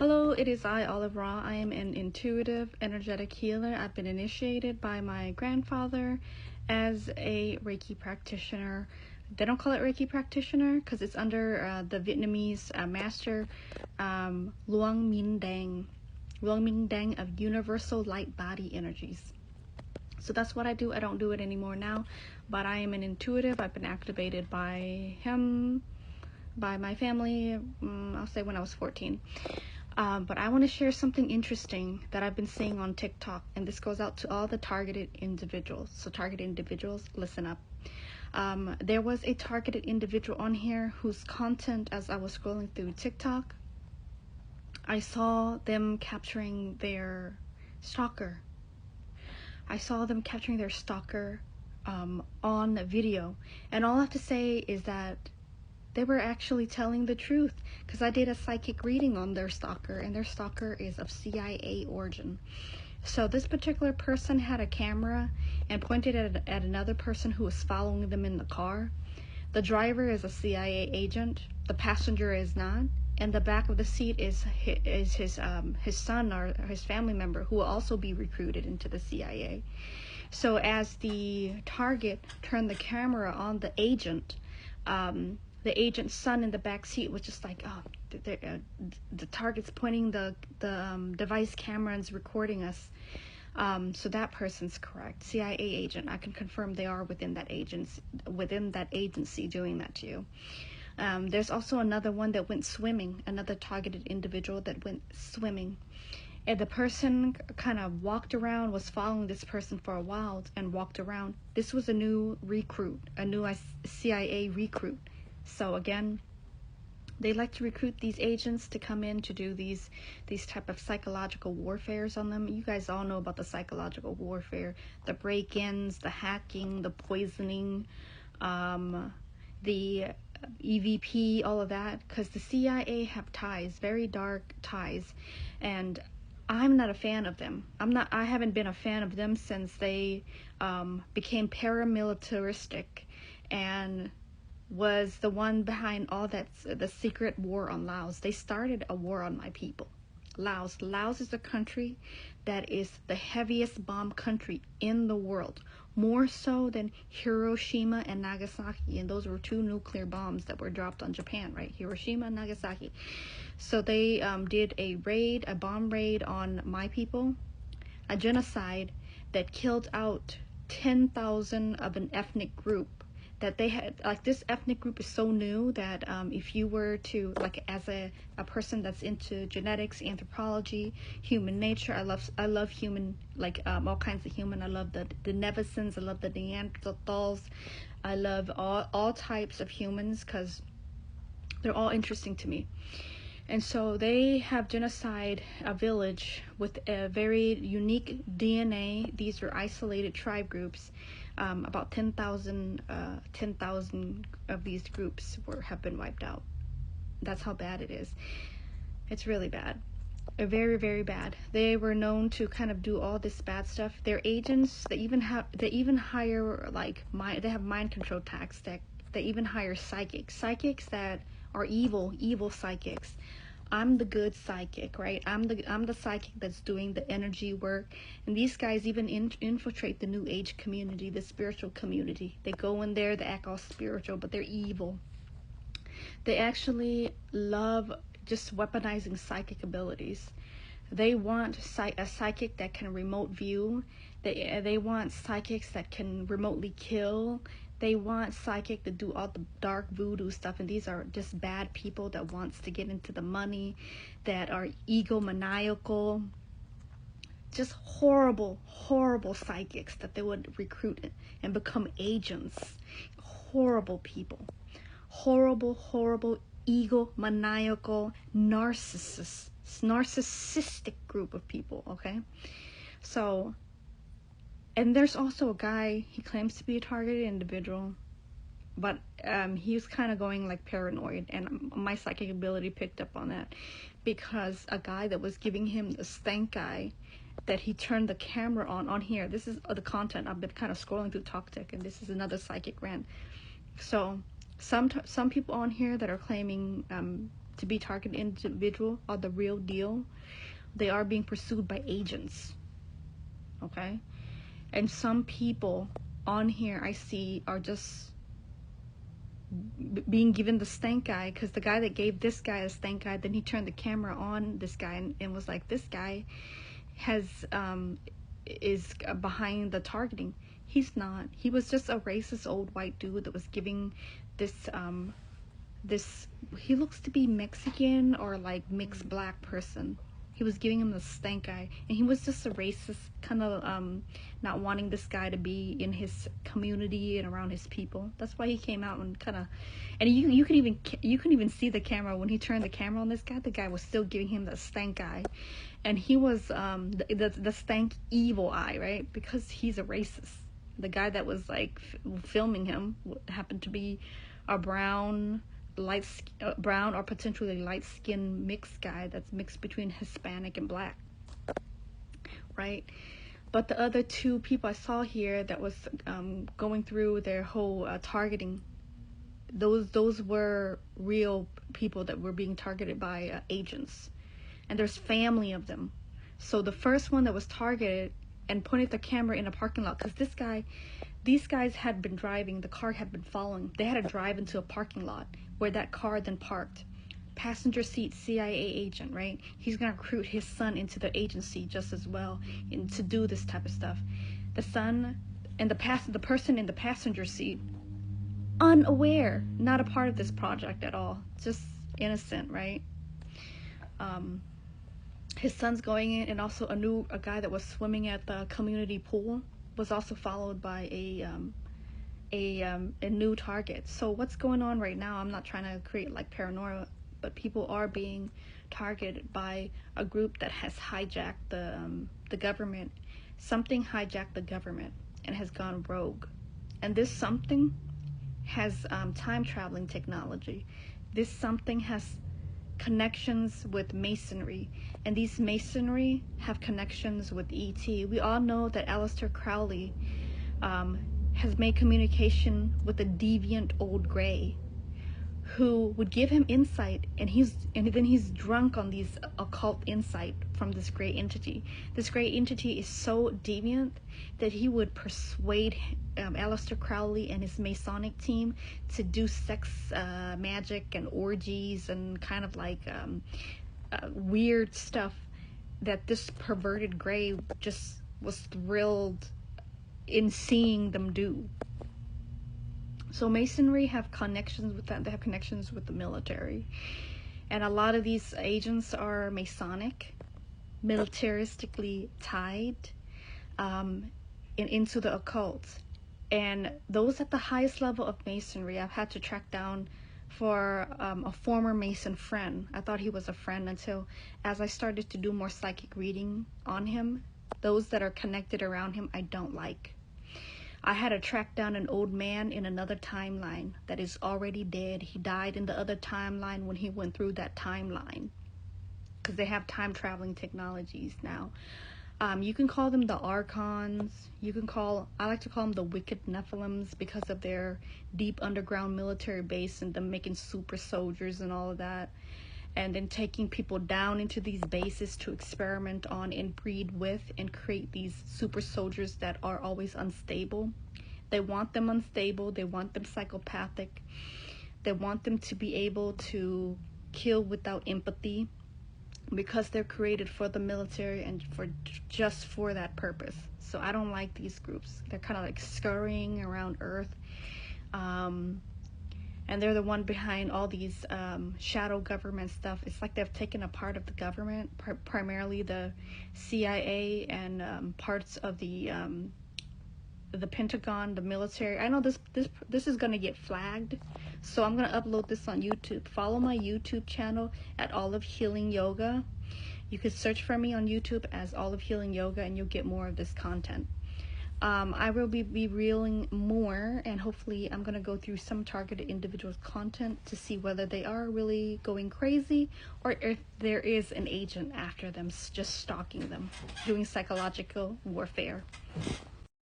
Hello, it is I, Olive Raw. I am an intuitive, energetic healer. I've been initiated by my grandfather as a Reiki practitioner. They don't call it Reiki practitioner because it's under the Vietnamese master Luang Minh Dang of Universal Light Body Energies. So that's what I do. I don't do it anymore now, but I am an intuitive. I've been activated by him, by my family, I'll say when I was 14. But I want to share something interesting that I've been seeing on TikTok, and this goes out to all the targeted individuals. So targeted individuals, listen up. There was a targeted individual on here whose content, as I was scrolling through TikTok, I saw them capturing their stalker. I saw them capturing their stalker on video. And all I have to say is that they were actually telling the truth, because I did a psychic reading on their stalker, and their stalker is of CIA origin. So this particular person had a camera and pointed at another person who was following them in the car. The driver is a CIA agent, the passenger is not, and the back of the seat is his son or his family member who will also be recruited into the CIA. So as the target turned the camera on the agent, the agent's son in the back seat was just like, oh, the target's pointing the device camera and is recording us. So that person's correct. CIA agent. I can confirm they are within that agency doing that to you. There's also another one that went swimming, another targeted individual that went swimming. And the person kind of walked around, was following this person for a while and walked around. This was a new recruit, a new CIA recruit. So again, they like to recruit these agents to come in to do these type of psychological warfares on them. You guys all know about the psychological warfare, the break-ins, the hacking, the poisoning, the EVP, all of that, because the CIA have ties, very dark ties, and I'm not a fan of them. I haven't been a fan of them since they became paramilitaristic and was the one behind all that, the secret war on Laos. They started a war on my people. Laos is a country that is the heaviest bomb country in the world, more so than Hiroshima and Nagasaki, and those were two nuclear bombs that were dropped on Japan, right? Hiroshima and Nagasaki. So they did a bomb raid on my people, a genocide that killed out 10,000 of an ethnic group that they had. Like, this ethnic group is so new that if you were to, like, as a person that's into genetics, anthropology, human nature, I love human, like all kinds of human. I love the Nevisons, I love the Neanderthals, I love all types of humans because they're all interesting to me. And so they have genocide a village with a very unique DNA. These are isolated tribe groups. About 10,000 of these groups have been wiped out. That's how bad it is. It's really bad. Very, very bad. They were known to kind of do all this bad stuff. They're agents. They even hire, like, they have mind control tactics. They even hire psychics that are evil psychics. I'm the good psychic, right? I'm the psychic that's doing the energy work. And these guys even infiltrate the New Age community, the spiritual community. They go in there, they act all spiritual, but they're evil. They actually love just weaponizing psychic abilities. They want a psychic that can remote view. They want psychics that can remotely kill. They want psychic to do all the dark voodoo stuff, and these are just bad people that wants to get into the money, that are egomaniacal, just horrible psychics that they would recruit and become agents. Horrible people. Horrible egomaniacal narcissistic group of people, okay? So, and there's also a guy, he claims to be a targeted individual, but he was kind of going like paranoid, and my psychic ability picked up on that, because a guy that was giving him the stank eye, that he turned the camera on here. This is the content. I've been kind of scrolling through TalkTech, and this is another psychic rant. So some people on here that are claiming to be targeted individual are the real deal. They are being pursued by agents. Okay? And some people on here I see are just being given the stank eye, because the guy that gave this guy a stank eye, then he turned the camera on this guy and was like, this guy is behind the targeting. He's not. He was just a racist old white dude that was giving this he looks to be Mexican or like mixed black person. He was giving him the stank eye, and he was just a racist, kind of not wanting this guy to be in his community and around his people. That's why he came out and kind of, and you could even see the camera when he turned the camera on this guy. The guy was still giving him the stank eye, and he was the stank evil eye, right? Because he's a racist. The guy that was like filming him happened to be a brown or potentially light-skinned mixed guy that's mixed between Hispanic and black, right? But the other two people I saw here that was going through their whole targeting, those were real people that were being targeted by agents, and there's family of them. So the first one that was targeted and pointed the camera in a parking lot, because these guys had been driving, the car had been following. They had to drive into a parking lot where that car then parked. Passenger seat CIA agent, right? He's gonna recruit his son into the agency just as well, and to do this type of stuff. The son and the person in the passenger seat, unaware, not a part of this project at all, just innocent, right? His son's going in, and also a guy that was swimming at the community pool was also followed by a new target. So what's going on right now? I'm not trying to create like paranoia, but people are being targeted by a group that has hijacked the government. Something hijacked the government and has gone rogue, and this something has time traveling technology. This something has connections with masonry, and these masonry have connections with ET. We all know that Aleister Crowley has made communication with a deviant old gray who would give him insight, and then he's drunk on these occult insight from this gray entity. This gray entity is so deviant that he would persuade Aleister Crowley and his Masonic team to do sex magic and orgies and kind of like weird stuff that this perverted gray just was thrilled in seeing them do. So Masonry have connections with that. They have connections with the military, and a lot of these agents are Masonic, militaristically tied into the occult. And those at the highest level of Masonry, I've had to track down for a former Mason friend. I thought he was a friend until as I started to do more psychic reading on him. Those that are connected around him, I don't like. I had to track down an old man in another timeline that is already dead. He died in the other timeline when he went through that timeline, because they have time traveling technologies now. You can call them the Archons. I like to call them the Wicked Nephilims, because of their deep underground military base and them making super soldiers and all of that, and then taking people down into these bases to experiment on and breed with and create these super soldiers that are always unstable. They want them unstable. They want them psychopathic. They want them to be able to kill without empathy, because they're created for the military and just for that purpose. So I don't like these groups. They're kind of like scurrying around Earth. And they're the one behind all these shadow government stuff. It's like they've taken a part of the government, primarily the CIA and parts of the Pentagon, the military. I know this is gonna get flagged, so I'm gonna upload this on YouTube. Follow my YouTube channel at Olive Healing Yoga. You could search for me on YouTube as Olive Healing Yoga, and you'll get more of this content. I will be reeling more, and hopefully I'm going to go through some targeted individuals' content to see whether they are really going crazy or if there is an agent after them, just stalking them, doing psychological warfare.